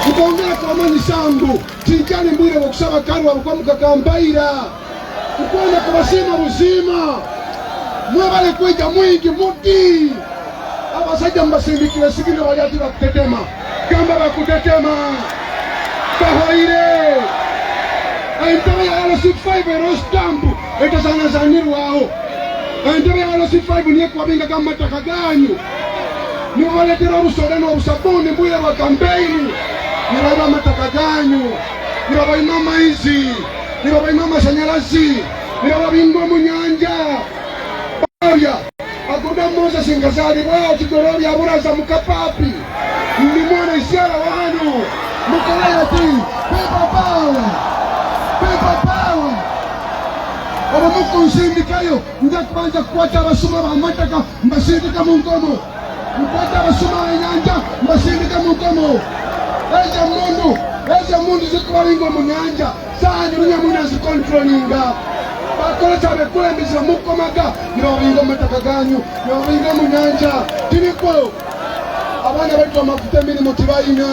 Mkongera kwa mani sangu Tinkani mwile wakusama karwa kwa mkakambaira Mkongera kwa wasima uzima Mwabale kuita mwingi muti Aba saja mbasindikile sikile waliati wa kutetema Kamba wa kutetema Kahoire Aintaba ya alo 65 erostampu Eta sana zaniru wao Aintaba ya alo 65 niye kwa binga kama takaganyu Niwaletera usodano wa usabuni mwile wa kampeini Niraba matakaganyu Niraba imama hizi Niraba imama sanyalasi Niraba bingo munyanja Baria Akuda Moses Ngazali wao Chidorobi aburaza mukapapi Nilimwana isiara wano Mukaleti People power People power Oba muko nsindikayo Ndakubanja kuwacha basuma Bamataka mbasindika mungomo Mkwata basuma inyanja mbasindika mungomo Eza mundu zikuwa wingo munyanja Sani unya muna zikontrolinga Bakola chabe kule mbizira mukomaga Niwa wingo matakaganyu Niwa wingo munyanja Tiniko Abana wetu wa mafuta mini motivaina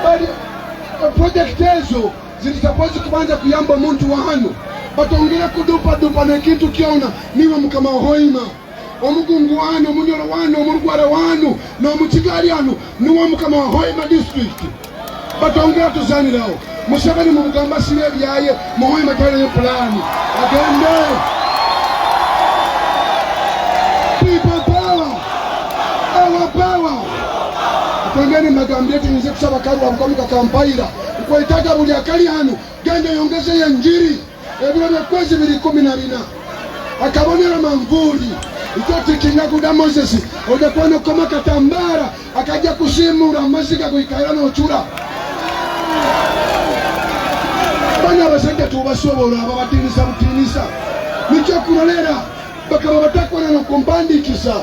Bali Project ezo Zilisapozi kubanja kuyamba muntu wahanu Batongile kudupa na kitu kiona Niwa mkama Hoima Omugungu wanu, omunyoro wanu, omurugwara wanu Na omuchigari wanu Niwa mkama Hoima district Batongile tuzani lao Museveni mugamba silebi yaye Hoima tale plani Agende People power Our power Atongeni magambietu nze kusaba karu wa mkomuka kampaira Kwa itaka buli akali hanu Gende yongeze ya njiri Ebilo mekwezi bili 14 Akabonera manguli Itoti kinyakuda Moses Oja kwano koma katambara Akaja kusimura masika kuikaira na uchura Banya basajja tubasobola ababatinisa Nicho kurolera Baka babatakwa na kumbandikisa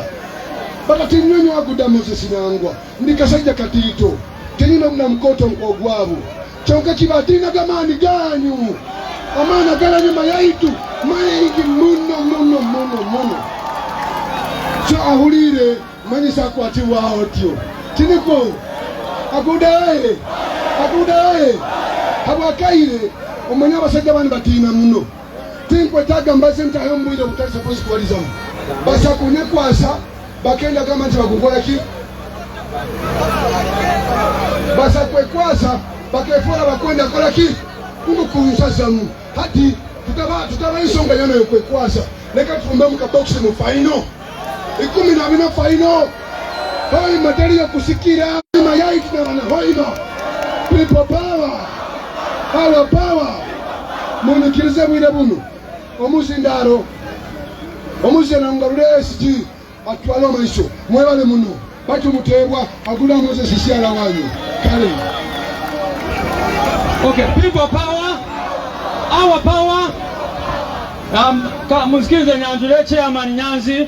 Baka tinyonyo wakuda Moses nangwa Ndikasajja katito Tenina mna mkoto mkogwabu Chonka kibatina gamani ganyu Amana gala nyuma yaitu Mayengi muno So ahulire Manyisa kwa tiwa otio Tiniko Akudae Habakaire Omanya basajja bani batina muno Tinkwetaga mbaze ntahembwire utali suppose kuwalizamu Basa kunyekwasa Bakenda kama nti bakukola ki Basa kwekwasa Bakefora bakwenda kola ki Kunsazamu Hati tutaba isonga yana kwekwasa Leka tufumbe muka boxi mu final 12 final Hoima tali ya kusikira Hoima yaiti na wana Hoima People power Our power Munikirize mwile bunu Omuzindaro Omuzina ngarule SG Atualo maisho Mwebale muno Batu mutebwa Agula Moses isiala wanyu Kale Okay, people power Our power Musikirize Nyanjule Chairman Nyanzi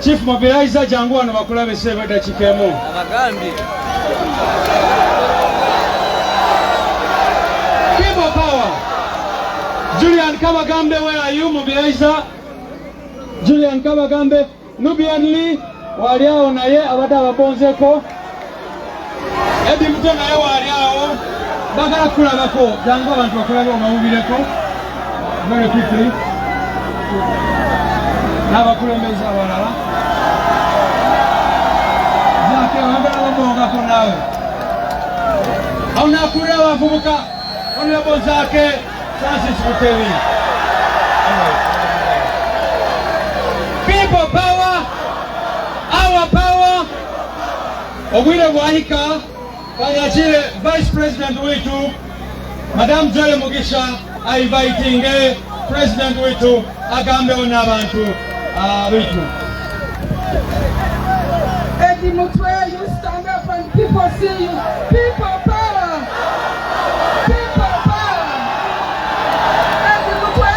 Chief Mobilizer Jangu wano bakulabe sebeda chikemo Abagambi People power Julian Kabagambe, where are you, Mobilizer? Julian Kabagambe, Nubian Lee, waliao na ye, abata wabonzeko. Edi mtu na ye waliao, bagala kula bako, jangu abantu wakula bako maubileko. Very quickly. Naba kule mbeza walala. Zake wabala wabonga kunawe. Hauna kule wafubuka, wale bonzake. People power, our power. Obwile bwahika kanyachile Vice President wetu Madam Joy Mugisha inviting President wetu agambe ona abantu wetu. Edi Mutwe, you stand up and people see you. People power. People power. Edi Mutwe.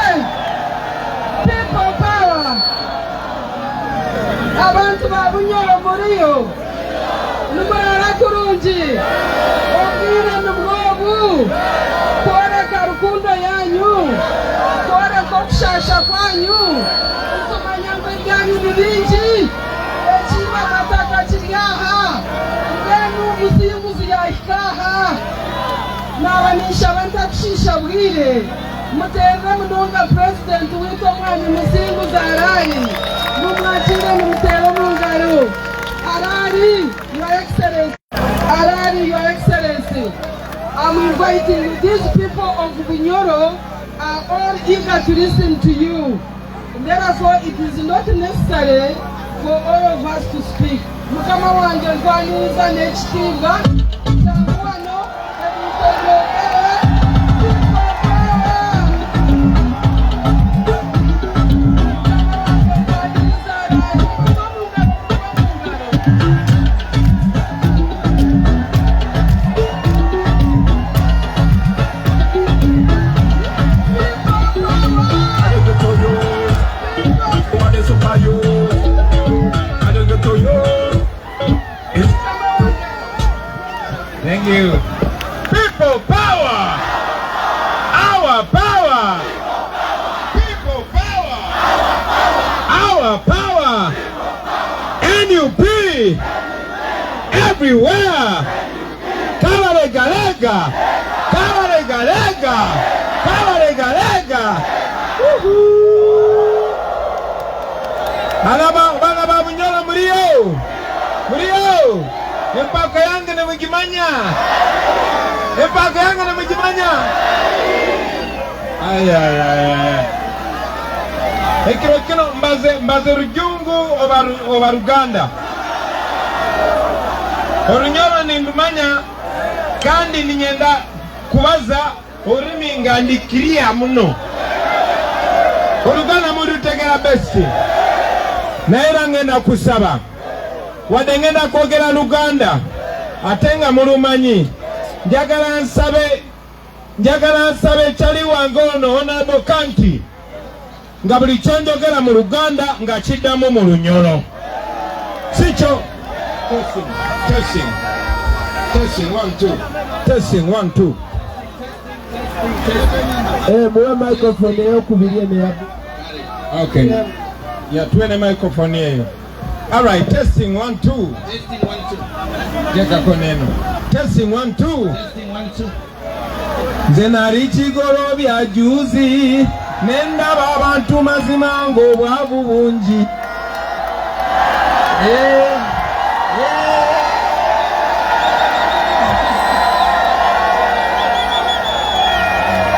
People power. Abantu babunyoro muriyo. Numara kurunji. Obwire nubwobu. Kore karukundo yanyu. Kore kokshasha kwanyu. Nsomanyangwe yanyu nibinji. Echiba mataka chiriaha. Ngenu musimuzi ya ikaha. nabanisha bantakushisha bwire muterere munonga president witwa mwami musingu zarari mumwakire mumutere mu ngaro. Arari, your excellency. Arari, your excellency. I'm inviting these people of Bunyoro are all eager to listen to you. Therefore, it is not necessary for all of us to speak. Mukama wanje nkwaniza n'ekitiibwa kyawano Thank you. People power! Our power! People power! Our power! NUP! Everywhere! Kabalega! Kabalega! Kabalega! Woohoo! Bana Bunyoro Murio! Empaka yangu na mujimanya. Ay. Ekiro mbaze rujungu oba Uganda. Orunyoro nimbumanya kandi ninyenda kubaza urimi ngandikiriya muno. Oruganda murutegera besti. Naera ngenda kusaba. Wadengenda kwogera Uganda atenga mulumanyi njagala nsabe chali wangono Honorable Kanti nga buli kyonjogera mu Uganda nga kiddamu mu Lunyoro sicho. Testing 1 2 Mwe microphone yo kubirie ne. Okay. Ya tuene microphone hiyo. All right, testing 1 2. Jeka koneno. Testing 1 2. Zenari chigoro bya juzi nenda babantu mazima ngo bwavu bungi.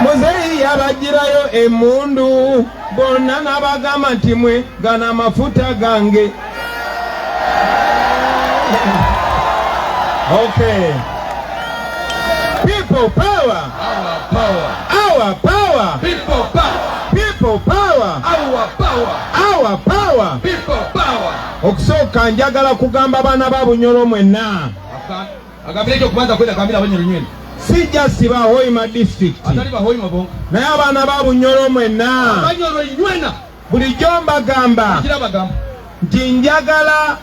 Muzei yabagirayo emundu bonna nabagamba nti mwe gana mafuta gange. Okay. People power. Our power. People power. Our power. People power. Okusoka njagala kugamba bana ba Bunyoro mwenna. Agabire kubanza kwenda kambira Bunyoro nywene. Si just ba Hoima district. Atali ba Hoima bongo. Naye abana ba Bunyoro mwenna. Bunyoro nywena. Buli jomba gamba. Kira bagamba. Njagala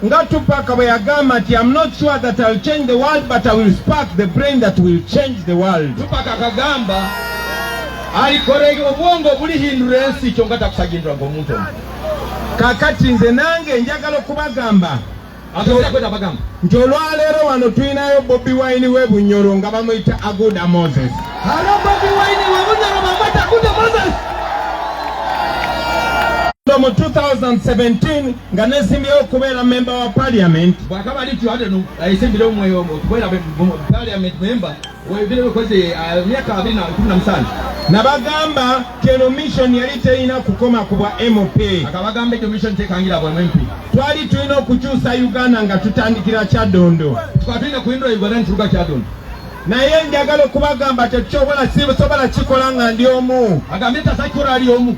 Ngatupaka bayagamba nti I'm not sure that I'll change the world but I will spark the brain that will change the world. Tupaka kagamba alikorege obwongo bulihindura ensi kyo ngata kusagindwa ng'omuntu. Kakati nze nange njagala okubagamba atosya kwenda bagamba nti olwaleero wano tulinayo Bobi Wine we Bunyoro nga bamuyita Aguda Moses. Halo Bobi Wine we Bunyoro bamuyita Aguda Moses. Mu 2017 nga nesimbyewo okubeera member wa parliament. Bwakaba litu ate no ayisimbire omweyo okubeera parliament member webire koze myaka 2017. Nabagamba keno mission yali terina kukoma ku bwa MP. Akabagamba ekyo mission tekangira bwa MP. Twali tulina okukyusa Uganda nga tutandikira Kyadondo. Twatulina kuhindura Uganda nturuka Kyadondo. Naye njagala okubagamba tetusobola kikola nga ndi omu. Agambye tasakikola ali omu.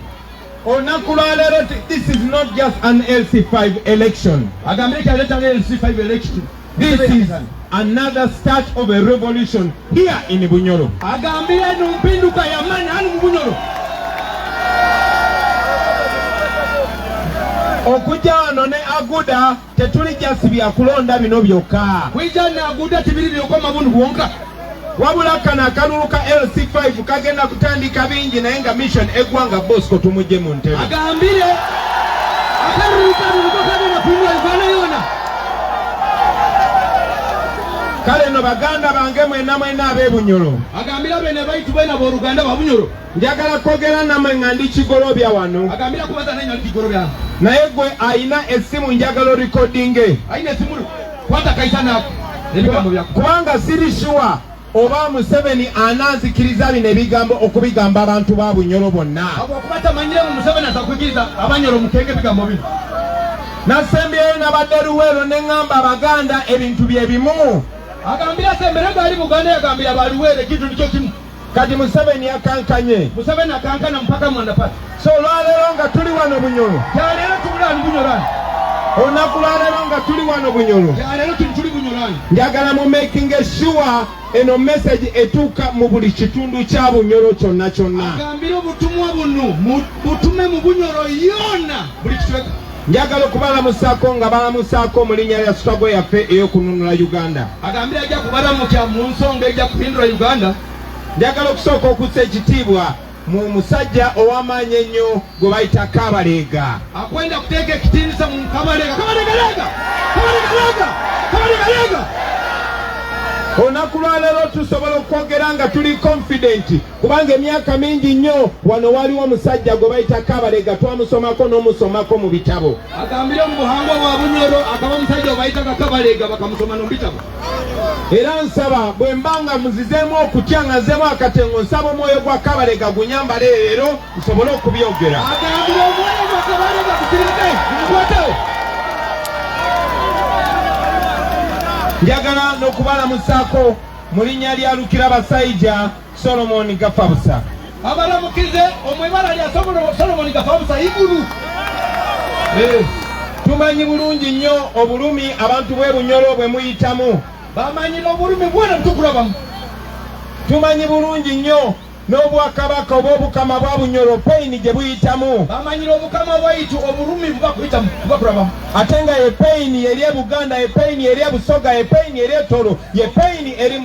This is not just an LC5 election. This is another start of a revolution here in Bunyoro. Okuja wano ne Aguda tetuli just bya kulonda bino byokka. Kuija na Aguda tibiri byokoma buntu bwonka. Wabula kana akaluluka LC5 kagenda kutandika bingi naye nga mission eggwanga Bosco tumujje mu ntebe. Agambire akaluluka kagenda kunywa Uganda yona. kale no baganda bange mwena ab'ebunyoro agambira bene baitu bene ab'oluganda babunyoro njagala kwogera namwe nga ndi kigolobya wano agambira kubaza nanyo ndi kigolobya naye gwe ayina essimu njagala recordinge ayina essimu kwata kaisa nako ebigambo byako kubanga siri sure oba Museveni ananzikiriza bino ebigambo okubigamba abantu ba bunyoro bonna okubata manyire mu Museveni atakugiriza abanyoro mukenge bigambo bino nasembyeyo nabadde Luweero ne ŋŋamba abaganda ebintu bye bimu agambira sembere gaali Buganda yagambira baluweere ekintu nikyo kimu kati Museveni yakankanye Museveni akankana mpaka mwandapati so olwaleero nga tuli wano bunyoro kyaleero tubulani bunyolani olunaku lwaleero nga tuli wano bunyoro kyaleero tuli bunyolani njagala mu making sure eno message etuuka mu buli kitundu kya bunyoro kyonna agambira obutumwa buno butume mu bunyoro yonna buli kitweka njagala okubalamusaako nga balamusaako mu linnya lya struggle yaffe ey'okununula Uganda agambira ajja kubalamukya mu nsonga ejja kuhindula Uganda njagala okusooka okussa ekitiibwa mu musajja ow'amaanyi ennyo gwe bayita Kabaleega akwenda kuteeka ekitiinisa mu Kabaleega olunaku lwaleero tusobola okwogera nga tuli confident kubanga emyaka mingi nnyo wano waliwo omusajja gwe bayita Kabaleega twamusomako n'omusomako mu bitabo agambire mu buhangwa bwa bunyoro akaba omusajja bayita Kabaleega bakamusoma no mu bitabo era nsaba bwe mbanga muzizeemu okutya nga nzeemu akatengo nsaba omwoyo gwa Kabaleega gunyamba leero nsobole okubyogera agambire omwoyo gwa Kabaleega gukirike gukwatewo njagala n'okubalamusaako mu linnya lya Lukirabasaija Solomon Gafabusa abalamukize omwebala lya Solomon Gafabusa igulu tumanyi bulungi nnyo obulumi abantu bwe bunyoro bwe muyitamu bamanyira obulumi bwona butukulabamu tumanyi bulungi nnyo n'obwakabaka oba obukama bwa bunyoro peyini gye buyitamu bamanyira obukama bwaitu obulumi bubakulabamu ate nga ye peyini eri e Buganda ye peyini eri e Busoga ye peyini eri e Toro ye peyini eri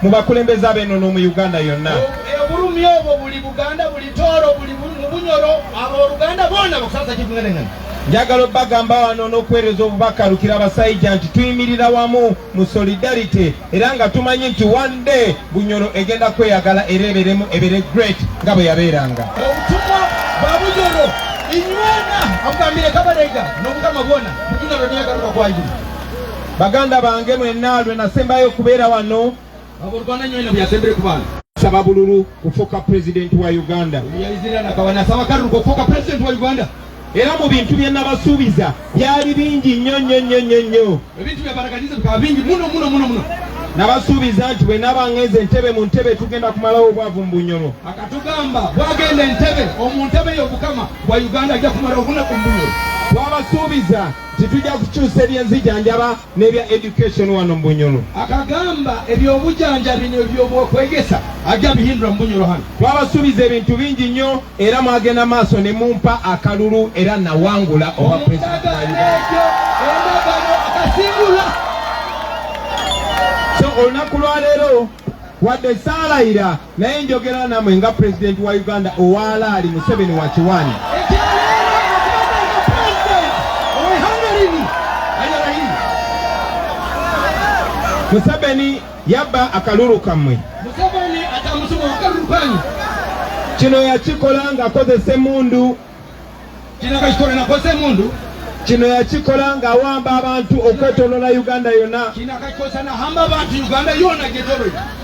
mu bakulembeze ab'ennono mu Uganda yonna obulumi obwo buli Buganda buli Toro buli mu bunyoro abooluganda boona bakusasa kivunganengana njagala obbagamba wano n'okweereza obubaka Lukirabasaija nti tuyimirira wamu mu solidarity era nga tumanyi nti one day bunyoro egenda kweyagala era ebere great nga bwe yabeeranga obutumwa bwa bunyoro inywena abugambire Kabaleega n'obukama bwona bunyoro neyagaluka kwayiri baganda bange mwenna lwe nasembayo okubeera wano abooluganda nywena bwe yasembere ku baana saba bululu kufuuka pulezidenti wa Uganda yayizira nakabana asaba kalulu kufuuka pulezidenti wa Uganda era mu bintu bye nabasuubiza byali bingi nnyo ebintu byabaragaliza bikaba bingi muno nabasuubiza nti bwe nabangenze entebe mu ntebe tugenda kumalawo obwavu mu bunyoro akatugamba bwagenda entebe omu ntebe y'obukama bwa Uganda ajja kumalawo obunaku mu bunyoro twabasuubiza nti tujja kukyusa ebyenzijanjaba n'ebya education wano mu bunyoro akagamba ebyobujanjabi n'ebyokwegesa ajja bihindura mu bunyoro hano twabasuubiza ebintu bingi nnyo era mwagenda maaso ne mumpa akalulu era nawangula oba pulezidenti wa Uganda akasimbula so olunaku lwaleero wadde saalayira naye njogera namwe nga pulezidenti wa Uganda owaalaali Museveni wa Kiwani Museveni yabba akalulu kammwe Museveni atamusoma akalulu kanyu kino yakikola ng'akozesa emmundu kino yakikola ng'awamba abantu okwetoolola Uganda yonna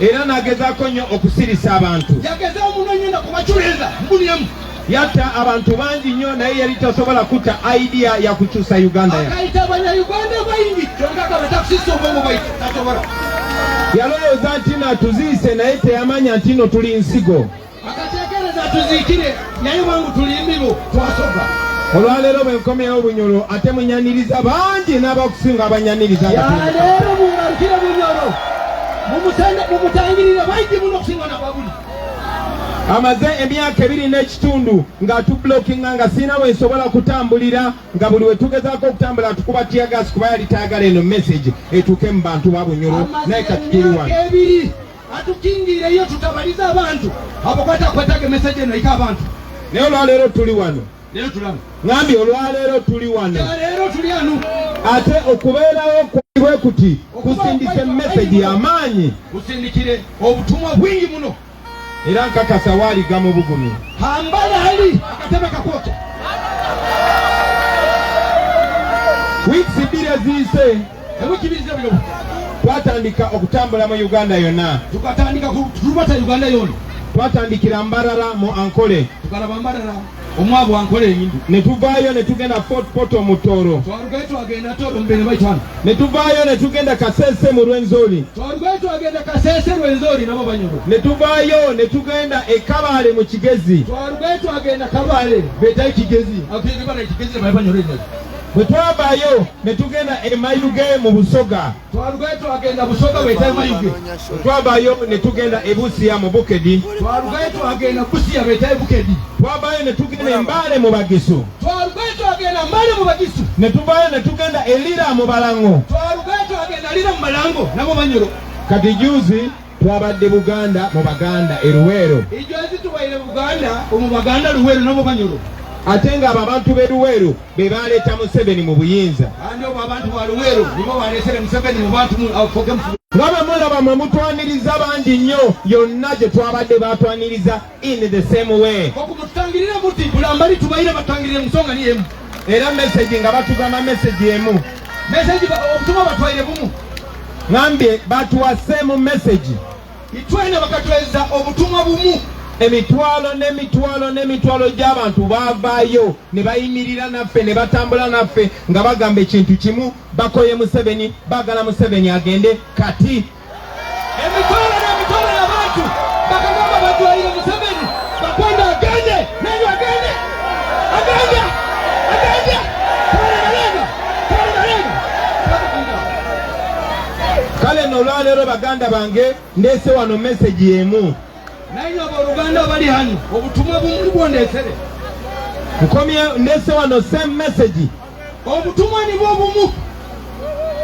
era n'agezaako nnyo okusirisa abantu yatta abantu bangi nnyo naye yali tasobola kutta idea ya kukyusa Uganda yalowooza nti natuziise naye teyamanya nti no tuli nsigo olwaleero bwe nkomyewo bunyoro ate munyaniriza bangi n'abakusinga abanyaniriza leero mungalukire bunyoro mumutangirire bangi muno okusinga nababuli amaze emyaka 2 n'ekitundu ng'atublokinga nga sina bwe nsobola kutambulira nga buli we tugezaako okutambula atukuba tiyagasi kuba yali tayagala eno message etuuke mu bantu ba bunyoro naye kati tuli wano atukingireyo tutabaliza abantu abokwatakwetaga message eno ika abantu naye olwaleero tuli wano Lero tulano. Ngambi olwaleero tuli wano. Lero tuli wano. Ate okubeerawo kwibwe kuti kusindise message y'amaanyi. Kusindikire obutumwa bwingi muno. Era nkakasa waaliga mu bugumi. Hambala ali akatebe kakwota. Weeks bbiri eziyise ebukibiriza bino twatandika okutambula mu Uganda yonna. Tukatandika kutubata Uganda yonna. Twatandikira Mbarara mu Ankole. Tukalaba Mbarara omwavu wa Ankole enyindu. Ne tuvaayo ne tugenda Fort Portal mu Tooro. Twalugayo twagenda Tooro mu bene bayitwana. Ne tuvaayo ne tugenda Kasese mu Lwenzori. Twalugayo twagenda Kasese Lwenzori nabo banyoro. Ne tuvaayo ne tugenda e Kabale mu Kigezi. Twalugayo twagenda Kabale betayi Kigezi. Akuyege bana Kigezi bali banyoro nnyo. Bwe twavaayo ne tugenda e Mayuge mu Busoga. Twalugayo twagenda Busoga betayi Mayuge. Twavaayo ne tugenda e Busia mu Bukedi. Twalugayo twagenda Busia betayi Bukedi. Twavaayo ne tugenda e Mbale mu Bagisu. Twalugayo twagenda Mbale mu Bagisu. Ne tuvaayo ne tugenda e Lira mu Balango. Twalugayo twagenda Lira mu Balango nabo banyoro. Kati juzi twabadde Buganda mu Baganda e Luweero. Ijozi tubaire Buganda mu Baganda Luweero nabo banyoro. Ate nga abantu b'e Luweero be baleeta Museveni mu buyinza. Andi obo abantu ba Luweero nibo baleesere Museveni mu bantu afoke mu nga bwe mulaba mwe mutwaniriza bangi nnyo yonna gye twabadde batwaniriza in the same way. okumutangirira muti bulambali tubayire batangirire musonga ni emu. Era message nga batugamba message emu. Message obutumwa batwaire bumu. Ngambye batuwase mu message. Itwene bakatweza obutumwa bumu. Emitwalo n'emitwalo n'emitwalo gy'abantu baavaayo ne bayimirira naffe ne batambula naffe nga bagamba ekintu kimu bakoye Museveni baagala Museveni agende kati. Emitwalo n'emitwalo y'abantu bakagamba batwalire Museveni bakwenda agende naye agende kale no olwaleero baganda bange ndeese wano message emu. naye abooluganda bali hano obutumwa bumuli bwondeesere. Nkomye ndeese wano same message. Obutumwa nibwo bumu.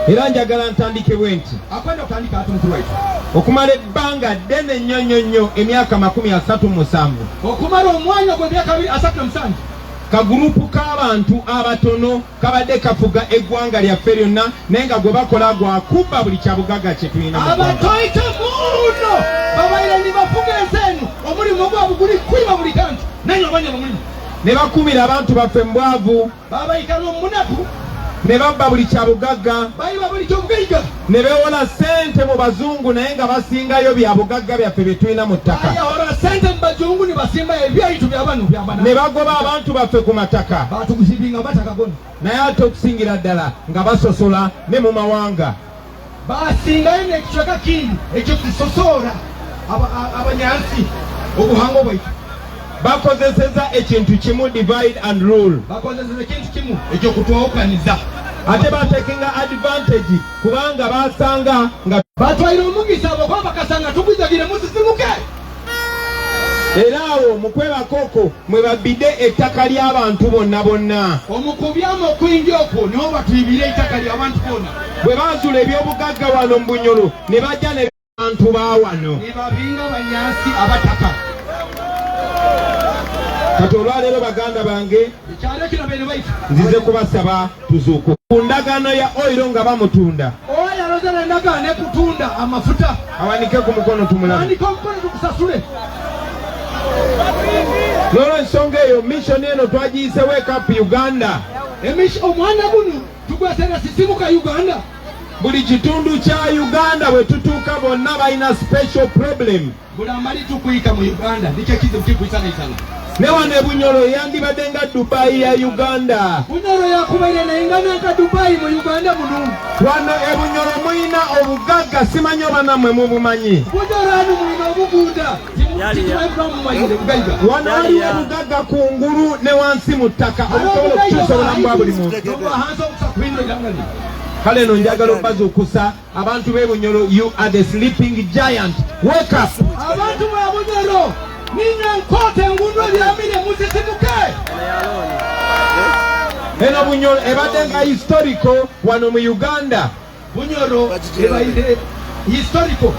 Era njagala ntandike bwe nti akwenda okutandika ati mukulu waitu okumala ebbanga ddene nnyo emyaka 37 okumala omwanya gw'emyaka 37 kagurupu k'abantu abatono kabadde kafuga eggwanga lyaffe lyonna naye nga gwe bakola gwakubba buli kyabugagga kye tulina mu ggwanga. abatoyite muno babaire ne bafuga ensi eno omulimu ogwabwe guli kwiba buli kantu naye obanya omulimu ne bakumira abantu baffe mu bwavu babayita n'omunaku ne babba buli kyabugagga bayiba buli kyobugaiga ne beewola ssente mu bazungu naye nga basingayo byabugagga byaffe bye tulina mu ttaka. bayawola ssente mu bazungu ne basimba ebyayitu byabano byabana ne bagoba abantu baffe ku mataka batugusibinga batakagona naye ate okusingira ddala nga basosola ne mu mawanga. basingayo n'ekicweka kindi ekyo kisosoora abanyansi obuhanga bwaitu. Bakozeseza ekintu kimu divide and rule. bakozeseza ekintu kimu ekyokutwawukaniza ate batekinga advantage kubanga basanga nga batwaire omugisa abo kuba bakasanga tugwizagire musisimuke. era awo mu kwebakoko mwe babbidde ettaka ly'abantu bonna. omukubyamu okwingi okwo niwo batwibire ettaka ly'abantu bonna. bwe baazula ebyobugagga wano mu Bunyoro ne bajja ne bantu ba wano ne babinga banyansi abataka. kati olwaleero baganda bange ekyalo kino bene baitu nzize kubasaba tuzuuku ku ndagaano ya oyiro nga bamutunda oyo yalozera endagaano ekutunda amafuta awanike ku mukono tumulabe andika omukono tukusasule. n'olwensonga eyo mission eno twagiyise Wake Up Uganda. omwana guno tugwesera sisimuka Uganda. buli kitundu kya Uganda bwe tutuuka bonna balina special problem. buli amali tukuyika mu Uganda nikyo kizibu kikuyisanaisana. ne wano e Bunyoro yandibadde nga Dubai ya Uganda. Bunyoro yakubaire nayingana nka Dubai mu Uganda muno. wano e Bunyoro muyina obugagga simanyi oba nammwe mubumanyi. Bunyoro ano muyina obugunda wano waliwo obugagga kungulu ne wansi mu ttaka obusobola okukyusa obulamu bwa buli muntu. kale no njagala obazuukusa abantu b'e Bunyoro, you are the sleeping giant. Wake up. abantu ba Bunyoro ninyo nkote engundo lyamire musisimuke. eno Bunyoro ebadde nga historical wano mu Uganda. Bunyoro ebaire historical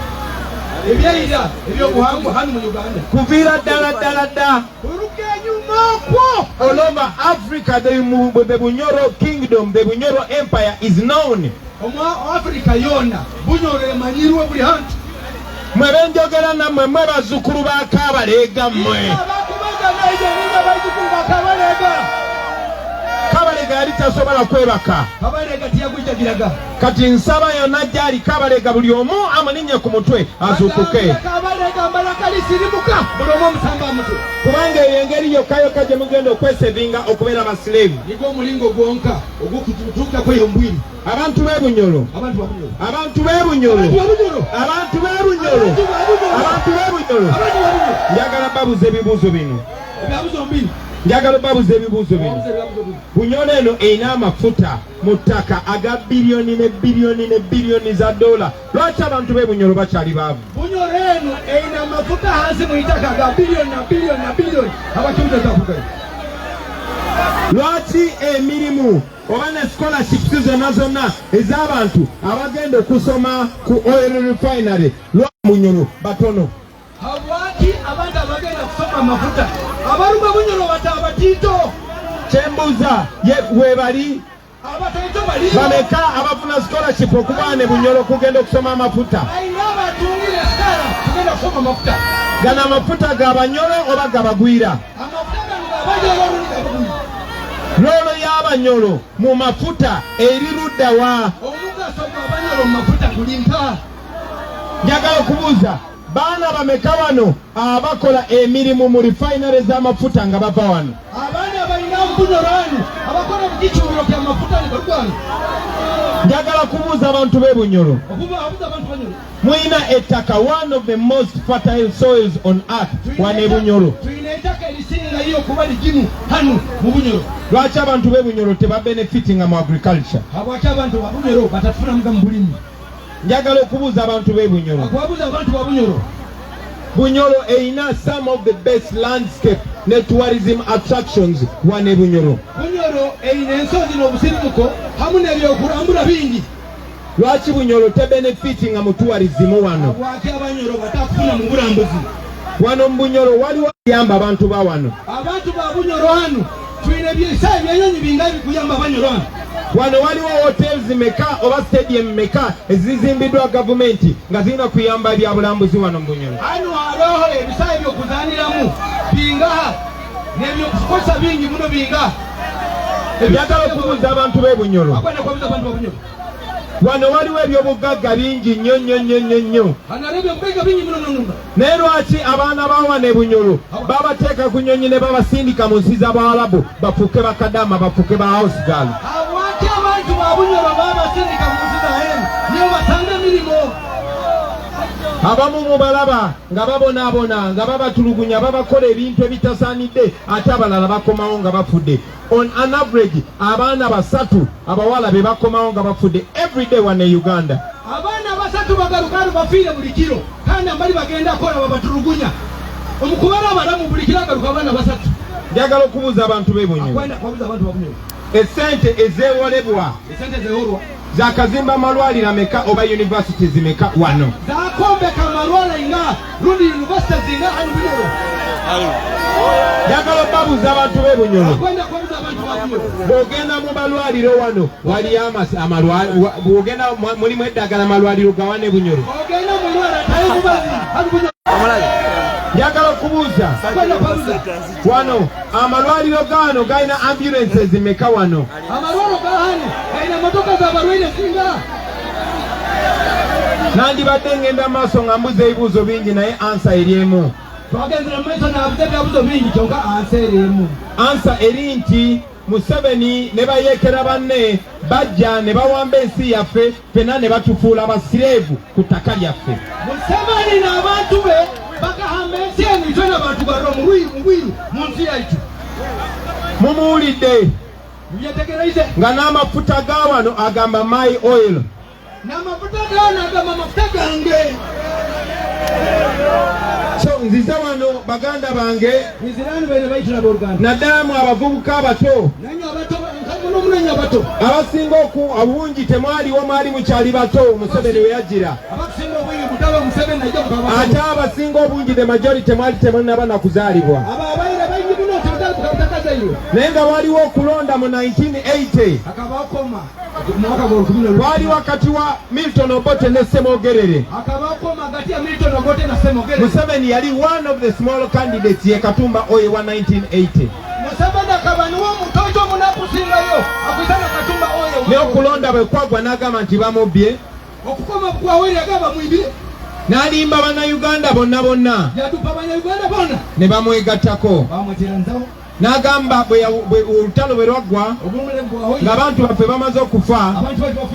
ebyeira ebyobuhangwa hano mu Uganda kuviira ddala all over Africa the Bunyoro kingdom, the Bunyoro empire is known. Africa yona Bunyoro emanyirwa buli hantu. Mwebe njogera nammwe mwe bazzukulu ba Kabalega mmwe. Kabalega yali tasobola kwebaka. Kabalega tiyagwijagiraga. Kati nsaba yonna gyali Kabalega buli omu amuninye ku mutwe azuukuke. Kabalega mbalakali sirimuka buli omu omusamba amutwe. Kubanga eyo engeri yokka gye mugenda okwesevinga okubeera abasileevu. Nigwo omulingo gwonka ogw'okutuukako eyo mbwiri. Abantu b'e Bunyoro. Abantu b'e Bunyoro. Njagala babuza ebibuuzo bino. Bunyoro eno erina amafuta mu ttaka aga biliyoni ne biliyoni za dola. Lwaki abantu b'e Bunyoro bakyali baavu? Bunyoro eno erina amafuta hansi mu ttaka aga biliyoni abakibuza zavuga. Lwaki emirimu oba ne scholarships zonna ez'abantu abagenda okusoma ku oil refinery lwa Bunyoro batono? Lwaki abantu abagenda kusoma amafuta abaluma Bunyoro batito? Kyembuuza webali bameka abafuna scholarship okuba ne Bunyoro kugenda okusoma amafuta? Gano amafuta ga Banyoro oba gabagwira? Lolo y'Abanyoro mu mafuta eri ludda wa? Omugaso gw'Abanyoro mu mafuta gulimpa. Njagala okubuuza baana bameka wano abakola emirimu mu refinery z'amafuta nga bava wano? Abaana balina Bunyoro wano abakola mu kikyubiro ky'amafuta ne balwana. Njagala kubuuza abantu b'e Bunyoro, muyina ettaka, one of the most fertile soils on earth wano e Bunyoro. Lwaki abantu b'e Bunyoro tebabenefitinga mu agriculture? Njagala okubuuza abantu b'e Bunyoro, Bunyoro erina some of the best landscape ne tourism attractions wano e Bunyoro. Bunyoro erina ensozi n'obusirimuko hamu n'ebyokulambula bingi. Lwaki Bunyoro tebenefitinga mu tourism wano? Lwaki Abanyoro batakufuna mu bulambuzi? Wano mu Bunyoro waliwo yamba abantu ba wano. Abantu ba Bunyoro wano tulina ebisa ebyenyonyi binga bikuyamba Abanyoro wano. Wano waliwo hotels meka oba stadium meka ezizimbiddwa gavumenti nga zirina kuyamba ebyabulambuzi wano mu Bunyoro. Hano waliwo ebisa ebyokuzaaniramu binga n'ebyokukozesa bingi muno binga. Njagala okubuuza abantu b'e Bunyoro, wano waliwo ebyobugagga bingi nnyo. Naye lwaki abaana ba wano e Bunyoro babateeka ku nnyonyi ne babasindika mu nsi z'Abawalabu bafuuke bakadama, bafuuke ba house girl? Lwaki abantu ba Bunyoro babasindika mu nsi z'Abawalabu niyo basanga emirimu? Abamu mubalaba nga babonaabona nga babatulugunya babakola ebintu ebitasaanidde ate abalala bakomawo nga bafudde. On an average abaana 3 abawala be bakomawo nga bafudde everyday wano e Uganda. Abaana 3 bagalukalu bafiire buli kiro kandi abali bagenda kola babatulugunya. Omukubala abalamu buli kiro agaluka abaana 3. Njagala okubuuza abantu b'e Bunyoro, esente ezeewolebwa zakazimba amalwaliro ameka oba universities meka wano? Zakombeka amalwaliro nga Rundi universities nga hano Bunyoro. Njagala babuuza abantu b'e Bunyoro, bw'ogenda mu malwaliro wano wali bw'ogenda mulimu eddagala amalwaliro ga wano e Bunyoro? Njagala okubuuza wano amalwaliro gano galina ambulances meka wano? Amalwaliro gano galina motoka z'abalwaire singa. Nandibadde ngenda maaso nga mbuza ebibuuzo bingi naye ansa eri emu. Ansa eri nti Museveni ne bayeekera banne bajja ne bawamba ensi yaffe fena ne batufuula basireevu ku ttaka lyaffe. Museveni n'abantu be bakahamba ensi eno itwe n'abantu balwa mubwiru mu nsi yaitu. Mumuwulidde nga n'amafuta ga wano agamba my oil. N'amafuta ga wano agamba amafuta gange. So nziza wano baganda bange naddala mu abavubuka abato abasinga obungi temwaliwo mwali mukyali bato Museveni we yajjira. mutaba Museveni najja mukaba ate abasinga obungi the majority mwali temunaba nakuzaalibwa ababaire bangi muno tebakazayo naye nga waliwo okulonda mu 1980 akabakoma mwaka gwa 10 wali wakati wa Milton Obote ne Semogerere akabakoma gati ya Milton Obote na Semogerere. Museveni yali one of the small candidates ye Katumba oye wa 1980 Museveni akabanuwa mutoto munakusingayo akwisana Katumba oye ne okulonda bwe kwagwa n'agamba nti bamubye okukoma kwaweri agamba mwibire n'alimba bannayuganda bonna yatupa abanyayuganda bonna ne bamwegattako bamwetera nzawo n'agamba olutalo bwe lwaggwa ng'abantu baffe bamaze okufa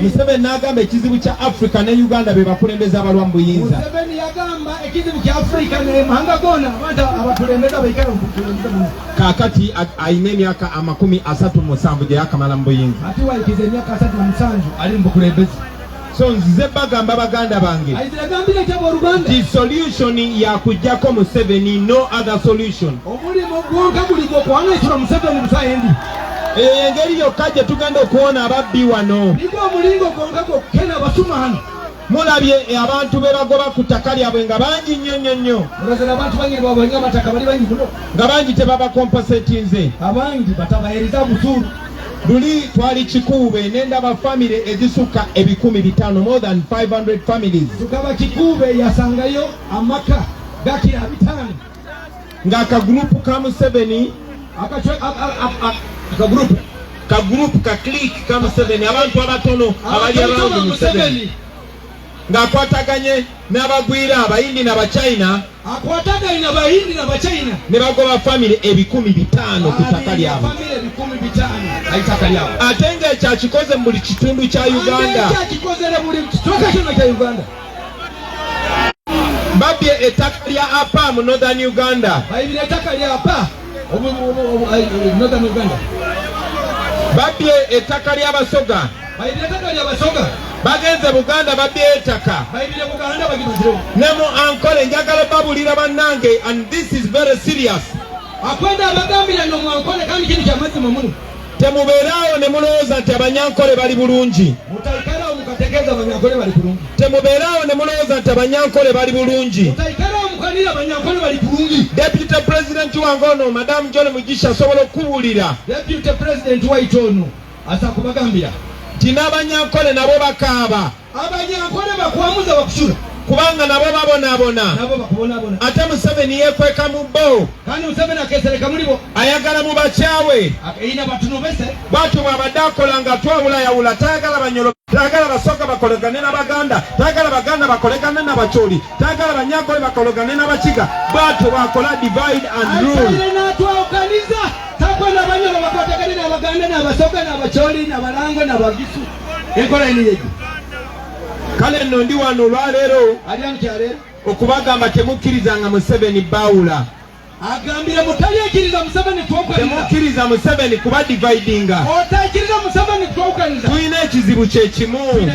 Museveni n'agamba ekizibu kya Africa ne Uganda be bakulembeza abalwa mu buyinza. Museveni yagamba ekizibu kya Africa ne mahanga gonna abantu abakulembeza baikala mu kulembeza. Kaakati ayina emyaka 37 gye yakamala mu buyinza. Ati wayikiza emyaka 37 ali mu kulembeza. So nzize bagamba baganda bange the solution ya kujjako Museveni, no other solution. Engeri yokka gye tugenda okuwona ababbi wano mulabye abantu be bagoba ku ttaka lyabwe nga bangi nnyo nga bangi tebabakomposetinze abangi batabahereza busuulu. Luli twali Kikuube nendaba family ezisuka 500 more than 500 families. Tukaba Kikuube yasangayo amaka gakira 5 nga akagrupu ka Museveni akagrupu ka click ka Museveni abantu abatono abali around Museveni ng'akwataganye n'abagwira abayindi n'abachina akwataganye n'abayindi n'abachina ne bagoba family 500 ku ttaka lyabwe ate ng'ekyakikoze mu buli kitundu kya Uganda babye ettaka lya apa mu Northern Uganda babye ettaka ly'Abasoga bagenze Buganda babye ettaka ne mu Ankole njagala babulira bannange, and this is very serious. Akwenda abagambira no mu Ankole kandi kintu ky'amazima muno. Temubeeraawo ne mulowooza nti Abanyankole bali bulungi. Mutaikalawo mukategeeza Abanyankole bali bulungi. Temubeeraawo ne mulowooza nti Abanyankole bali bulungi. Mutaikalawo mukanira Abanyankole bali bulungi. Deputy President wange ono Madam John Mugisha asobola okubuulira. Deputy President waitu ono asa kubagambira nti n'Abanyankole nabo bakaaba. Abanyankole bakwamuza bakusula kubanga nabo babonaabona. Ate Museveni yeekweka mu bo. Kandi Museveni akeesereka muri bo. Ayagala mu bakyawe. Ina batunobese. Bw'atyo bw'abadde akola nga twawulayawula, tayagala Banyoro, tayagala Basooka bakolagane n'Abaganda, tayagala Baganda bakolagane n'Abacholi, tayagala Abanyankole bakolagane n'Abakiga. Bw'atyo bw'akola divide and rule. N'atwawukaniza takwenda Abanyoro bakolagane n'Abaganda n'Abasooka n'Abacholi n'Abalango n'Abagisu. Enkola eni yejo. Kale nno ndi wano olwaleero okubagamba temukkirizanga Museveni bawula. Agambira mutayekkiriza Museveni twawukaniza. Temukkiriza Museveni kuba dividinga. Otakkiriza Museveni twawukaniza. Tulina ekizibu kye kimu.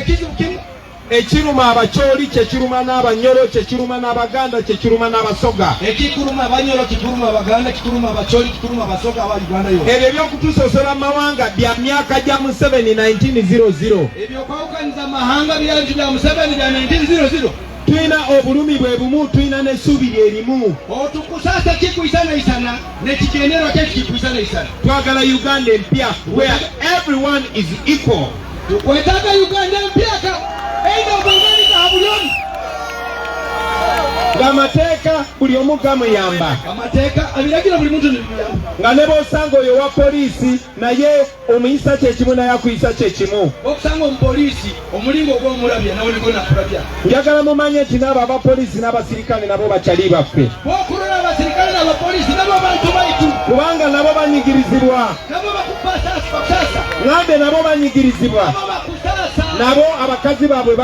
Ekiruma Abacholi, kye kiruma n'Abanyoro, kye kiruma n'Abaganda, kye kiruma n'Abasoga. Ekikuluma Abanyoro, kikuluma Abaganda, kikuluma Abacholi, kikuluma Abasoga aba Uganda yo. Ebyo ebyokutusosola mawanga bya myaka gya Museveni 1900. Ebyo kwawukaniza mahanga byanju bya Museveni bya 1900. Tulina obulumi bwe bumu, tulina n'essuubi lye limu. Otukusasa kikuyisana isana nekigenderwa kye kikuyisana isana. Twagala Uganda empya where everyone is equal. Tukwetaaga Uganda empya eno bw'oganika habuloni. Ng'amateeka buli omu gamuyamba. Amateeka abiragiro buli muntu nibiyamba. Nga ne b'osanga oyo wa poliisi naye omuyisa kye kimu naye akuyisa kye kimu. Okusanga omupoliisi omulingo ogw'omulabya nawe niko nakulabya. Njagala mumanye nti n'abo abapoliisi n'abasirikale nabo bakyali baffe. Bw'okulora abasirikale n'abapoliisi nabo bantu baitu. Kubanga nabo banyigirizibwa. Nabo bakusaasa. Ngambe nabo banyigirizibwa. Nabo bakusaasa. Nabo abakazi baabwe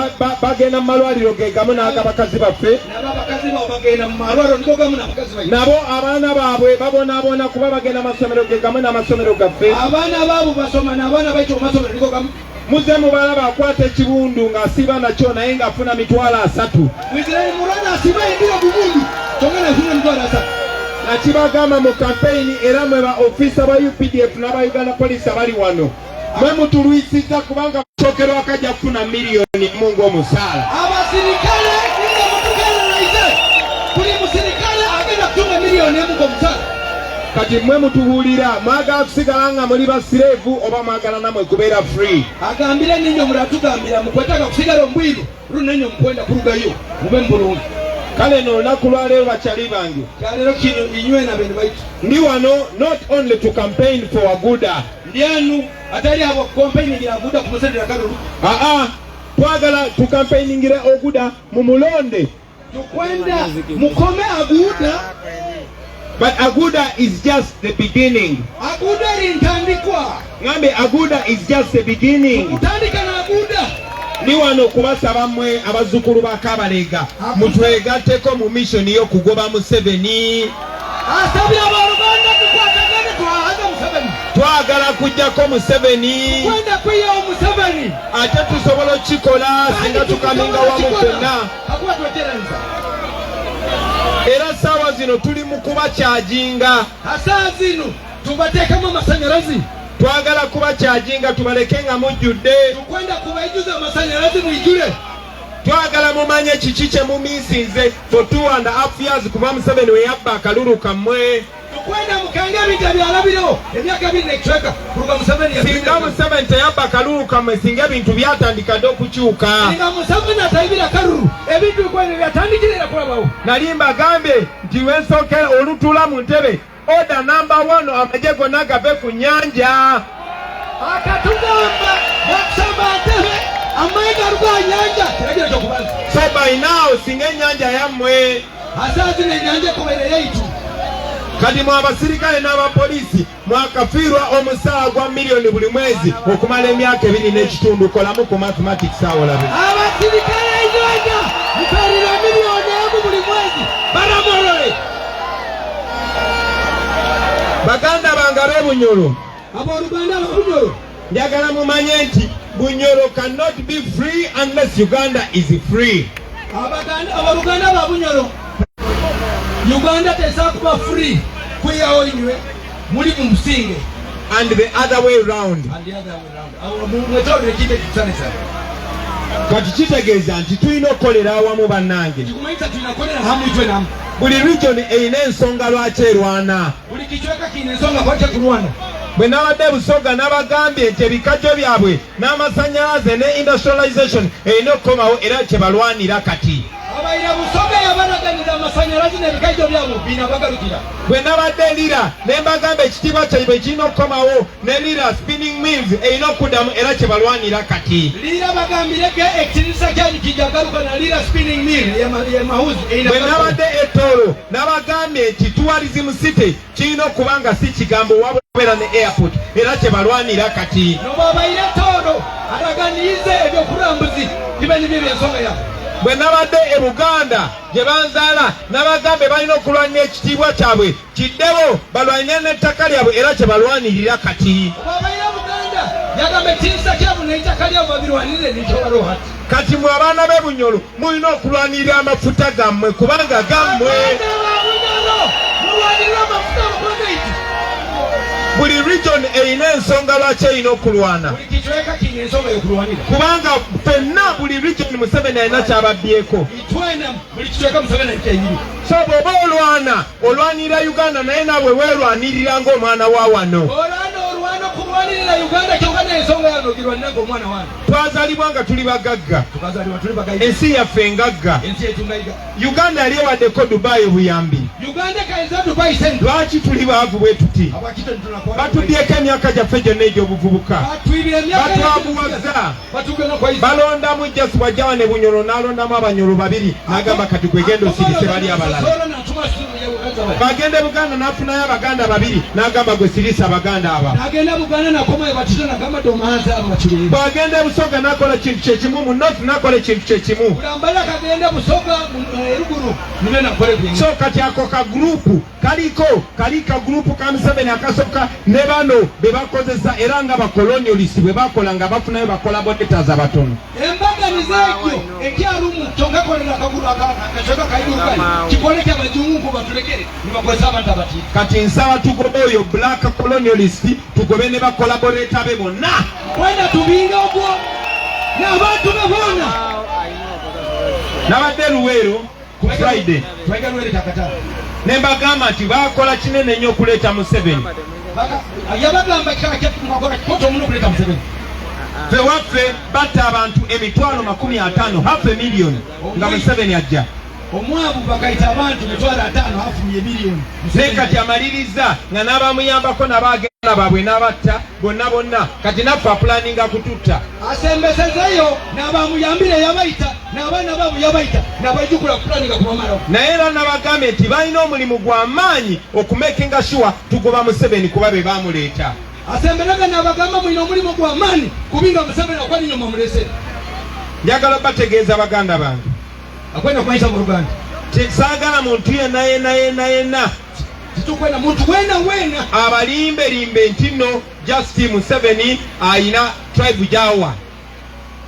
bagenda mu malwaliro ge gamu n'ag'abakazi baffe. Nabo abaana baabwe babonaabona kuba bagenda amasomero ge gamu n'amasomero gaffe. Abaana baabo basoma n'abaana baitu mu masomero nigo gamu. Muze mubalaba akwata ekibundu ng'asiba nakyo naye ng'afuna mitwalo 3. Mwizirayo mulwana asiba endiro bubundu kyonga nafuna mitwalo 3. Nakibagamba mu kampeyini era mwe ba ofisa ba UPDF n'aba Uganda Police abali wano. Mwe mutulwisizza kubanga musokerwa akajja kufuna miliyoni mu ng'omusaala. Abasirikale kati mwe mutubuulira mwagala kusigala nga muli basireevu oba mwagala namwe kubeera free. Agambire ninyo mulatugambira mukwetaka kusigala ombwiru lunenyo mukwenda kulugayo mube mbulungi. Kale no olunaku lwaleero bakyali bange kyaleero kino inywe na bene baitu ndi wano not only to campaign for Aguda. Ndi anu atali abo campaigning Aguda ku musendera kalulu. Twagala tukampainingira Aguda mu mulonde. Tukwenda mukome Aguda. But Aguda is just the beginning. Aguda lintandikwa. Ngambe Aguda is just the beginning. Mutandika na Aguda. Ni wano kubasaba mmwe abazzukulu ba Kabalega mutwegatteko mu mission y'okugoba Museveni. Asabye abaluganda tukwatagane twahaga Museveni. Twagala kujjako Museveni. Kwenda kwiya Museveni. Ate tusobola okikola singa tukaminga wamu ffenna. Akuba tweteranza. Era saawa zino tuli mu kubakyajinga. Saa zino tubateekamu amasanyalazi. Twagala kubakyajinga tubaleke nga mujjudde. Tukwenda kubayijuza amasanyalazi mwijule. Twagala mumanye kiki kye mumiisinze for 2.5 years kuva Museveni we yabba akalulu kammwe. Tukwenda mukange ebintu byalabiro emyaka 2 n'ekiweka kuva Museveni singa Museveni teyabba akalulu kammwe singa ebintu byatandika dde okukyuka. Singa Museveni atayibira kalulu ebintu bikwene byatandikirira kulabawo. Nali mbagambe nti wensookera olutuula mu ntebe order number 1 amagye gonna gave ku nnyanja. Akatugamba bakusamba ntebe amayiga lugwa nyanja kiragiro kyokubanza. So by now singa ennyanja yammwe asaazi n'ennyanja kubeere yaitu. kati mu abasirikale n'abapoliisi mwakafiirwa omusaala gwa miliyoni buli mwezi okumala emyaka 2 n'ekitundu. Kolamu ku mathematics awo labe. Abasirikale ennyanja mukalira miliyoni 1 buli mwezi baramolole. Baganda bange ab'e Bunyoro, Abooluganda ababunyoro njagala mumanye nti Bunyoro cannot be free unless Uganda is free. Abooluganda ababunyoro Uganda teesobola kuba free kwiyawo inywe muli mu musinge. And the other way round. Mwetolere ekintu ekitusanisana. Kati kitegeeza nti tulina okukolera awamu bannange. Kikumanyisa tulina kukolera hamu itwe namu. Buli region erina ensonga lwaki erwana. Buli kichweka kiina ensonga lwaki kulwana. Bwe nabadde Busoga n'abagambye nti ebikajjo byabwe n'amasannyalaze ne industrialization erina okukomawo era kye balwanira kati. Abaira Busoga yabalaganira amasanyalazi n'ebikajjo byabwe bina bagalukira. Bwe nabadde Lira ne mbagamba ekitiibwa kyaibwe kirina okukomawo ne Lira spinning mills erina okuddamu era kye balwanira kati. Lira bagambireko ekirisa kyanyu kijagaluka na Lira spinning mill ye mahuzi. Bwe nabadde Etoro n'abagambye nti tourism city kirina okuba nga si kigambo wabula ne airport era kye balwanira kati. Nobabaire Toro alaganize ebyokulambuzi kibe nibyo byensonga yabwe. Bwe nabadde e Buganda gye banzaala n'abagambe balina okulwanira ekitiibwa kyabwe kiddewo balwanire n'ettaka lyabwe era kye balwanirira kati. Obabaire Buganda yagamba ekirisa kyabwe n'ettaka lyabwe babirwanirire nikyobalwo hati. Kati mwe abaana b'e Bunyoro mulina okulwanirira amafuta gammwe kubanga gammwe. Mulwanirira amafuta amaproteiti. Buli region erina ensonga lwaki erina okulwana. Buli kichweka kiina ensonga y'okulwanira. Kubanga ffenna buli region Museveni alina ky'ababbyeko. Itwena buli kichweka Museveni alina kyayiri. So bw'oba olwanirira Uganda naye naabwe weerwanirira ng'omwana wa wano. Olwana okulwanirira Uganda kyokka n'ensonga yano ogirwanira ng'omwana wano. Twazaalibwa nga tuli bagagga. Tukazaalibwa tuli bagagga. Ensi yaffe ngagga. Ensi yetu ngagga. Uganda yali ewaddeko Dubai obuyambi. Uganda kayinza Dubai sente. Lwaki tuli baavu bwe tuti? Batubyeko emyaka gyaffe gyonna egy'obuvubuka. Batwabuwaza. Balonda mujjasi bw'ajjawa ne Bunyoro n'alondamu Abanyoro 2 n'agamba kati gwegenda osirise bali abalala. Bagende Buganda n'afunayo Abaganda 2 n'agamba gwe sirisa Abaganda aba. Bw'agende Busoga n'akola kintu kyekimu mu North n'akola ekintu kyekimu. So kati ako ka gurupu kalika gurupu ka Museveni akasooka ne bano be bakozesa era nga bakolonialist bwe bakola nga bafunayo bakolaborators abatono. Embaganiza ekyo ekyalumu kyongakolera akagulu akakyeka kayirukali kikoleke abajungu ko batulekere nibakozesa abantu abati. Kati nsaba tugobe oyo black colonialist tugobe ne bakolaborata be bonna. Kwenda tubinga ogwo n'abantu bebona. Nabadde Luweero ku Friday. Twega Luweero takata. nembagamba nti bakola kinene nnyo okuleeta Museveni. Yabagamba kyakya tumakola kikoto muno okuleeta Museveni. Ffe waffe batta abantu 50,000 half a million nga Museveni ajja. Omwavu bakaita abantu 50,000 half a million. Naye kati amaliriza nga n'abamuyambako n'abagenda baabwe n'abatta bonna kati naffe apulaninga kututta. Asembesezeyo n'abamuyambire yabayita n'abaana baabwe yabayita n'abajjukula kupulaninga kubamalawo. Naye era n'abagambye nti balina omulimu gw'amaanyi okumakinga sure tugoba Museveni kuba be baamuleeta. Asemberaga n'abagamba mulina omulimu gw'amaanyi kubinga Museveni akwali nnyo mwamulese. Njagala bategeeza baganda bange. Akwenda kumanyisa mu Luganda. Saagala muntu yenna. Titukwenda muntu wena. Abalimbe nti nno Justin Museveni ayina tribe jawa.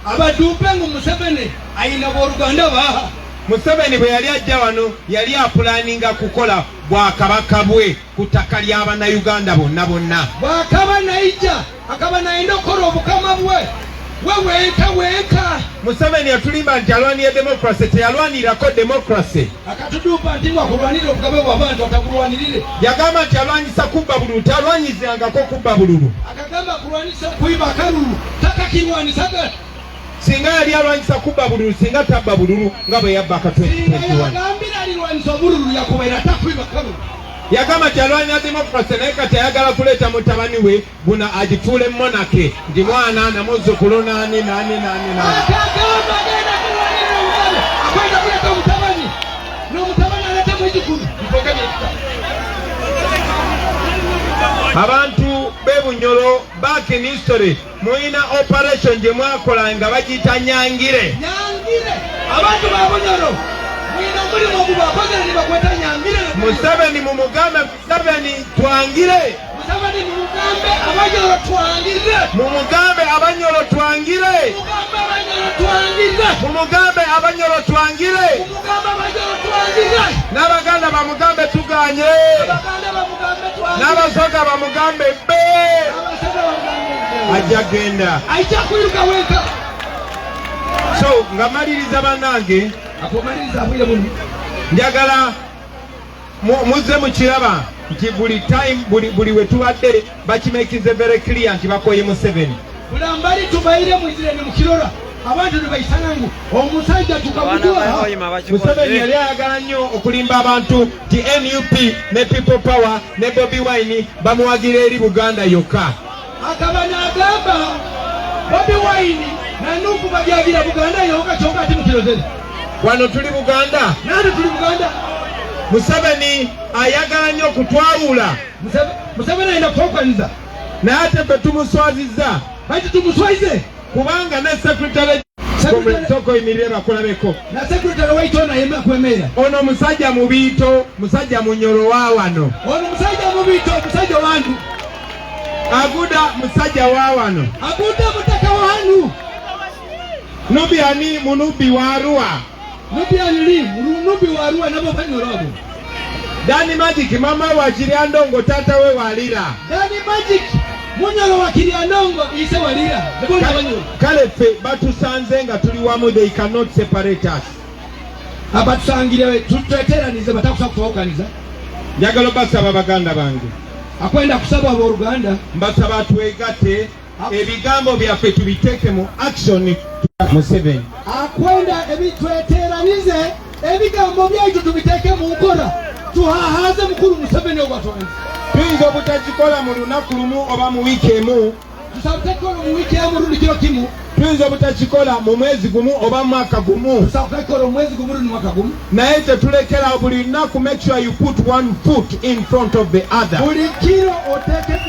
Abadupe ngu Museveni ayina b'Oluganda baha. Museveni bwe yali ajja wano yali apulaninga kukola bwakabaka bwe ku ttaka ly'Abannayuganda bonna. Bw'akaba naija akaba nayenda okukola obukama bwe. Wenka. Museveni atulimba nti alwanira democracy, teyalwanirako democracy. Akatudupa nti wakulwanira obugabe bw'abantu atagulwanirire. Yagamba nti alwanyisa kubba bululu, talwanyizangako kubba bululu. Akagamba kulwanyisa kuyiba kalulu, takakirwanisaga. Singa yali alwanyisa kubba bululu, singa tabba bululu nga bwe yabba akatwekitwekirwa. Singa yagambira alirwanyisa obululu yakubeera takuyiba kalulu. Yagamba nti alwanya democracy naye kati ayagala kuleeta mutabani we buna agifuule monake nti mwana namuzzukulu nani. Akagamba genda kulwanira omugabe akwenda kuleeta omutabani n'omutabani aleeta mwejukulu. Abantu b'e Bunyoro back in history muyina operation gye mwakola nga bagiyita Nyangire. Abantu ba Bunyoro muyina omulimu ogubwakoze ne bakweta Nyangire. Museveni mumugambe Museveni twangire. Museveni mumugambe Abanyoro twangire. Mumugambe Abanyoro twangire. Mumugambe Abanyoro twangire. N'Abaganda bamugambe tuganye. N'Abasoga bamugambe bbe. Ajja genda. Ajja kwiruka weka. So nga maliriza bannange. Akomaliriza abwire buno. Njagala muzze mukiraba nti buli time buli we tubadde bakimekize very clear nti bakoye Museveni. Bulambali tubayire mwizire ne mukirora. Abantu ne bayisanga ngu omusajja tukamutoa. Museveni yali ayagala nnyo okulimba abantu nti NUP ne People Power ne Bobi Wine bamuwagira eri Buganda yokka. Akaba n'agamba Bobi Wine na Nuupu bagyagira Buganda yokka kyokka ati mukirozere. Wano tuli Buganda. Nani tuli Buganda? Museveni ayagala nnyo okutwawula. Museveni ayina kutukwaniza. Naye ate ffe tumuswazizza. Bati tumuswazize. Kubanga ne sekretary soko emirire bakulabeko. Na sekretary waito na yema kwemera. Ono musajja mu biito, musajja munyoro wa wano. Ono musajja mu biito, musajja wandu. Aguda musajja wa wano. Aguda mutaka wanu. Nubiani munubi wa Arua. Nubiani munubi wa Arua nabo banyoro abo. Dani Magic mama wa Kiriandongo tata we walira. Dani Magic munyoro wa Kiriandongo ise walira. Kale ffe batusanze nga tuli wamu, they cannot separate us. Abatusangire tutweteranize batakusa kutwawukaniza. Njagala basaba baganda bange. Akwenda kusaba abooluganda. Mbasaba twegatte ebigambo byaffe tubiteeke mu action Museveni. Akwenda ebitweteranize ebigambo byaitu tubiteeke mu nkola. Tuhahaze mukulu Museveni ogwatwanze. Tuyinza obutakikola mu lunaku lumu oba mu wiiki emu. Tusabutakikola mu wiiki emu rundi kiro kimu. Tuyinza obutakikola mu mwezi gumu oba mwaka gumu. Tusabutakikola mu mwezi gumu rundi mwaka gumu. Naye tetulekera buli lunaku, make sure you put one foot in front of the other. Buli kiro oteeke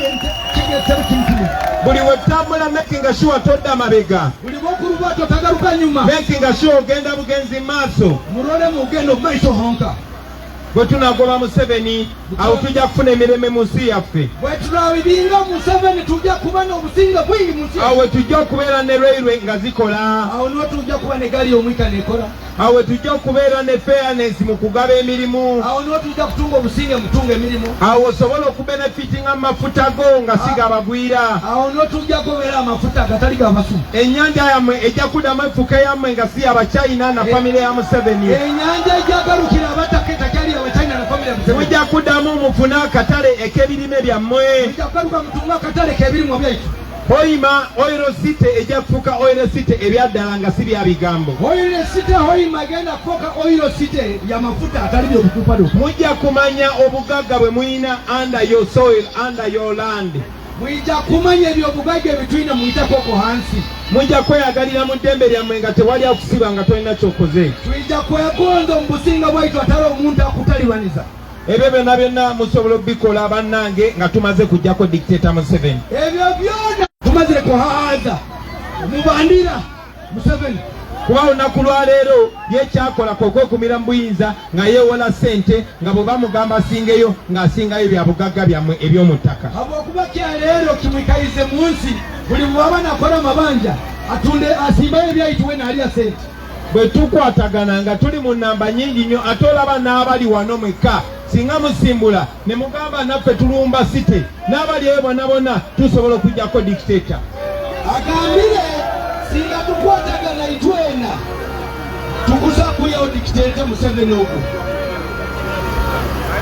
kigetero kimu. Buli wetambula making sure todda mabega. Buli bw'okuluba totagaruka nyuma. Making sure ogenda bugenzi maaso. Mulole mu gendo maiso honka. Bwe tunagoba Museveni awo tujja kufuna emireme mu nsi yaffe. Bwe tunabibinga Museveni tujja kuba n'obusinga bwingi mu nsi. Awo tujja okubeera ne railway nga zikola. Awo niwo tujja kuba ne gaali y'omwika nekola. Awo tujja okubeera ne fairness mu kugaba emirimu. Awo niwo tujja kutunga obusinge mutunga emirimu. Awo osobola okubenefitinga amafuta go nga sigabagwira. Awo niwo tujja kubeera amafuta agatali g'abasumu. Ennyanja yammwe ejja kuddamu efuka yammwe nga si abachina na famire ya Museveni. Ennyanja ejja galukira abatake takyali abachina na famire ya Museveni. mufuna akatale ek'ebirime byammwe. mujja kugaruka mutunga akatale k'ebirimu byaitu. Hoima oil city ejja kufuuka oil city ebyaddala nga si bya bigambo. Oil city Hoima egenda kufuuka oil city ya mafuta atali by'obutupadupa. Mujja kumanya obugagga bwe muyina under your soil, under your land. Mwijja kumanya ebyobugagga ebitulina muyitako hansi. Mujja kweyagalira mu ddembe lyammwe nga tewali akusiba nga tolina kyokoze. Twijja kwegonza mu businga bwaitu atali omuntu akutalibaniza. Ebyo byonna musobola obikola bannange nga tumaze kujjako dictator Museveni. Ebyo byonna tumaze kuhaza mubandira Museveni. Kuba olunaku lwaleero yekyakola kwekwekumira mu buyinza nga yeewola ssente nga bwe bamugamba asingeyo ng'asingayo bya bugagga byammwe eby'omu ttaka. Habwokuba kyaleero kimwikayize mu nsi buli bw'aba nakola amabanja atunde asimbayo ebyayituwe n'alya ssente. Bwe tukwatagana nga tuli mu nnamba nnyingi nnyo ate olaba n'abali wano mwekka singa musimbula ne mugamba naffe tulumba site n'abali eyo bonna bonna tusobola okujjako dictator. Agambire singa tukwatagana itwena tukusakuyawo dictator Museveni ogwo.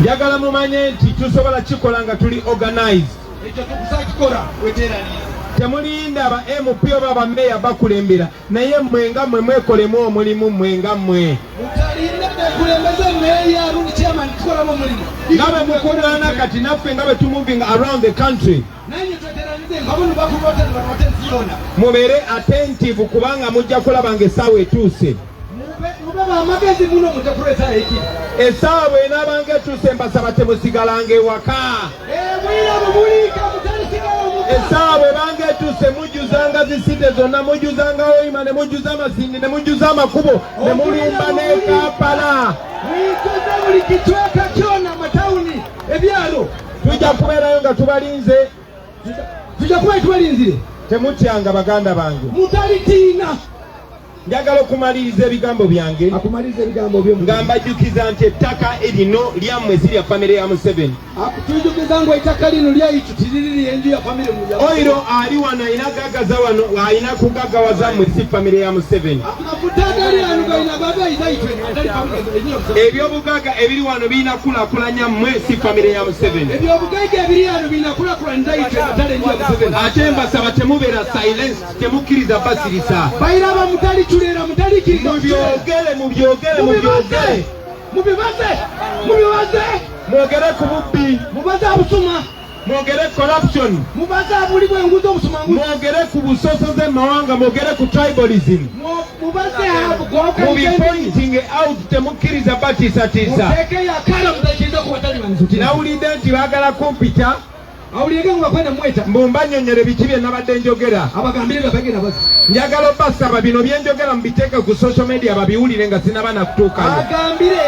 Njagala mumanye nti tusobola kikola nga tuli organized. Ekyo tukusakikola weteeraniza. Temulinda ba MP oba ba meya bakulembera naye mmwe nga mmwe mwekolemu omulimu mmwe nga mmwe. Mutalinda bekulembeze meya rundi chairman tukolamu omulimu. Nga bwe mukuŋŋaana kati naffe nga bwe tumuving around the country. Nanyi tweteeranize nga bunu bakulota ne batuwate ensi yonna. Mubeere attentive kubanga mujja kulaba ng'essaawa etuuse. Mube bamagezi muno mujja kuleeta ekiri. Essaawa bw'enaabanga etuuse mbasaba temusigalanga ewaka. Bwira bubuliika mutalisigala omuka. Essaawa bw'ebanga etuuse mujjuzanga zisite zonna, mujjuzanga Hoima ne mujjuza Masindi ne mujjuza amakubo ne mulumba ne Kampala. Muyituze buli kicweka kyonna amatawuni ebyalo. Tujja kubeerayo nga tubalinze. Tujja kuba tubalinzire. Temutyanga baganda bange. Mutalitiina. Njagala okumaliriza ebigambo byange akumaliza ebigambo byo nga mbajjukiza nti ettaka erino lyammwe si lya famire ya Museveni. Akutujjukiza ngu ettaka lino lyaitu tiriri enju ya famire mu ya Oiro ali wano ayina gaggaza wano ayina kugaggawaza mmwe si famire ya Museveni. Akutagaliya ngo ina baba izaitwe atali famire enju. Ebyobugagga ebiri wano birina kulaakulanya mmwe si famire ya Museveni. Ebyobugagga ebiri wano birina kulaakulanya izaitwe atali enju ya Museveni. Ate mbasaba temubeera silence, temukkiriza basirisa. Bayiraba mutali tulera mutali kiriza. Mubyogere. Mwogere ku bubbi. Mubaze abusuma. Mwogere corruption. Mubaze abuli bw'enguzi obusumanguzi. Mwogere ku busosoze mawanga, mwogere ku tribalism. Mubaze abugwaka. Mubipointing out temukkiriza batiisatiisa. Muteke yakala mutakiriza ku batali banzuti. Nawulidde nti baagala kumpita. Awuliyege nga kwenda mweta. Mbanyonyere biki bye nabadde njogera. Abagambire babagenda basi. Njagala obasaba bino bye njogera mubiteeke ku social media babiwulire nga sinaba nakutuukayo. Agambire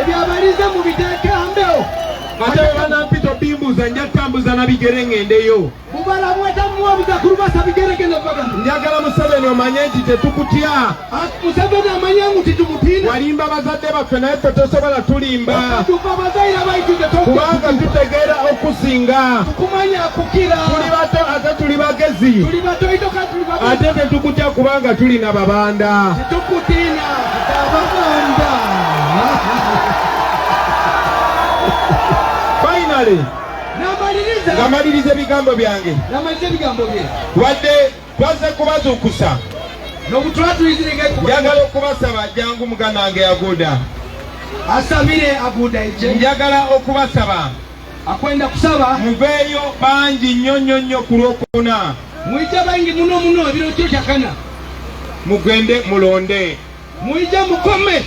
ebyabaliza mu biteeke ambeho. Ate bwe banampita obimbuuza nja tambuza na bigere ngendeyo. Mubala mweta muwabuza kulubasa bigere genda bagamba. Njagala Museveni omanye nti tetukutya. Museveni amanye ngu titumutiina. Walimba bazadde baffe naye ffe tosobola tulimba. Okatuuka abazaire abaitu kubanga tutegeera okusinga. tukumanya kukira. Tuli bato ate tuli bagezi. Tuli bato itoka tuli bagezi. Ate tetukutya kubanga tulina babanda. Tetukutiina babanda. Finally. Namaliriza ebigambo byange. Wadde twaze kubazuukusa. Njagala okubasaba jangu muganange Aguda. Asabire Aguda eje. Njagala okubasaba. Akwenda kusaba. Muveeyo bangi nnyo ku Lwokuna. Muyite bangi muno ebiro kyo kyakana. Mugende mulonde. Muyite mukome.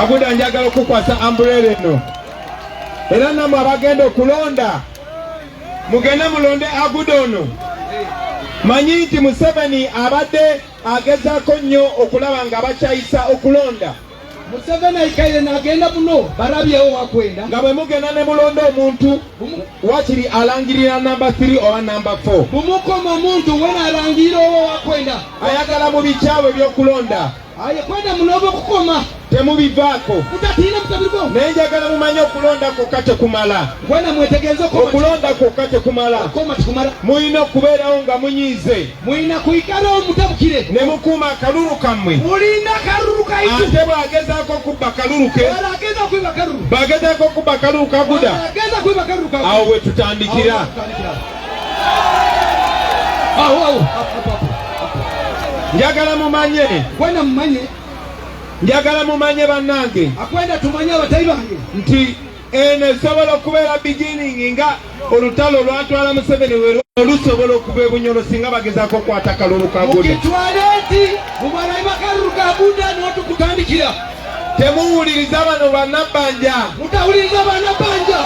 Aguda njagala okukwasa umbrella eno. Era namwe abagenda okulonda mugende mulonde Aguda ono. Manyi nti Museveni abadde agezaako nnyo okulaba nga bakyayisa okulonda. Museveni ayikaire n'agenda muno balabyewo wakwenda. Nga bwe mugenda ne mulonda omuntu wakiri alangirira namba 3 oba namba 4. Bumukoma omuntu wena alangirira owo wakwenda. Ayagala mu bikyawe ebyokulonda. Ayekwenda muno obwokukoma. Temubivaako. Mutatiina mutabiriko. Naye njagala mumanye okulonda kwokka tekumala. Gwena mwetegeeza okulonda kwokka tekumala. Okoma tekumala. Muyina okubeerawo nga munyiize. Muyina kuyikalawo mutabukire. Ne mukuuma akalulu kammwe. Mulina akalulu kaitu. Ate bw'agezaako kubba kalulu ke agenda kwiba kalulu bagezaako okubba kalulu kaguda agenda kwiba kalulu kaguda awo we tutandikira njagala mumanye kwenda mumanye njagala mumanye bannange akwenda tumanye abatayi bange nti eno esobola okubeera beginning nga olutalo lwatwala Museveni olusobola okuba ebunyolo singa bagezaako okukwata kalulu kaguda mukitwale nti mubalayi bakalulu kaguda niwo tukutandikira temuwuliriza bano bannabbanja mutawuliriza bannabbanja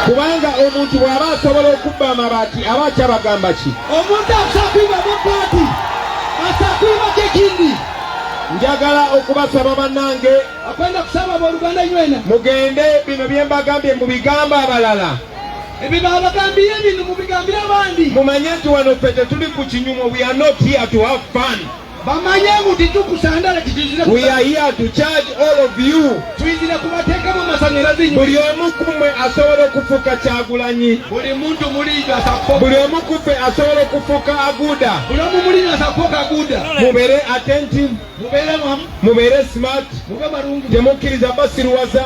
kubanga omuntu bw'aba asobola okubba amabaati aba akyabagamba ki omuntu akusakwiba mabaati asakwiba kyekindi njagala okubasaba bannange akwenda kusaba abooluganda nywena mugende bino bye mbagambye mubigamba abalala ebyo babagambiye bino mubigambire abandi mumanye nti wano ffe tetuli ku kinyumo we are not here to have fun bamanye nti tukusandala we are here to charge all of you tuyizire kubateekamu amasanyalazi buli omu kumwe asobola okufuuka Kyagulanyi buli muntu muliiga asako buli omu kuffe asobola okufuuka Aguda buli omu muliiga asakoka Aguda mubeere attentive mubeere wamu mubeere smart mube balungi temukkiriza basiruwaza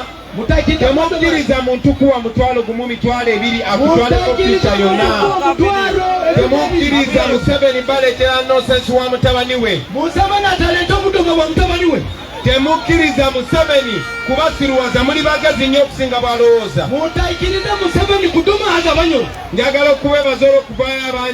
temukkiriza muntu kuwa mutwalo gumu mitwalo ebiri akutwaleko picha yonna temukkiriza Museveni baleetera nonsense wa mutabani we Museveni ataleeta obudogo bwa mutabani we temukkiriza Museveni kubasiruwaza muli bagezi nnyo okusinga bw'alowooza mutaikiriza Museveni kudumaaza banyo njagala okubebaza olw'okuvaayo abangi